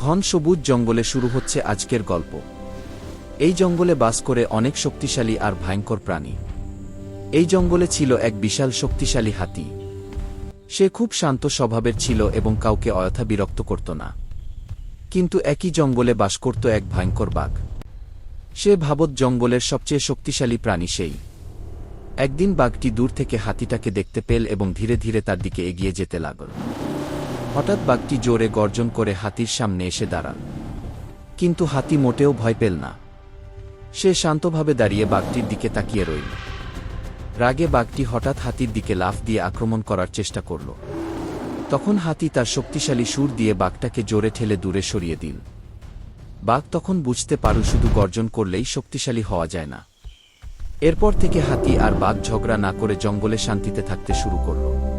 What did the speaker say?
ঘন সবুজ জঙ্গলে শুরু হচ্ছে আজকের গল্প। এই জঙ্গলে বাস করে অনেক শক্তিশালী আর ভয়ঙ্কর প্রাণী। এই জঙ্গলে ছিল এক বিশাল শক্তিশালী হাতি। সে খুব শান্ত স্বভাবের ছিল এবং কাউকে অযথা বিরক্ত করত না। কিন্তু একই জঙ্গলে বাস করত এক ভয়ঙ্কর বাঘ। সে ভাবত জঙ্গলের সবচেয়ে শক্তিশালী প্রাণী সেই। একদিন বাঘটি দূর থেকে হাতিটাকে দেখতে পেল এবং ধীরে ধীরে তার দিকে এগিয়ে যেতে লাগল। হঠাৎ বাঘটি জোরে গর্জন করে হাতির সামনে এসে দাঁড়াল। কিন্তু হাতি মোটেও ভয় পেল না। সে শান্তভাবে দাঁড়িয়ে বাঘটির দিকে তাকিয়ে রইল। রাগে বাঘটি হঠাৎ হাতির দিকে লাফ দিয়ে আক্রমণ করার চেষ্টা করল। তখন হাতি তার শক্তিশালী সুর দিয়ে বাঘটাকে জোরে ঠেলে দূরে সরিয়ে দিল। বাঘ তখন বুঝতে পারল শুধু গর্জন করলেই শক্তিশালী হওয়া যায় না। এরপর থেকে হাতি আর বাঘ ঝগড়া না করে জঙ্গলে শান্তিতে থাকতে শুরু করল।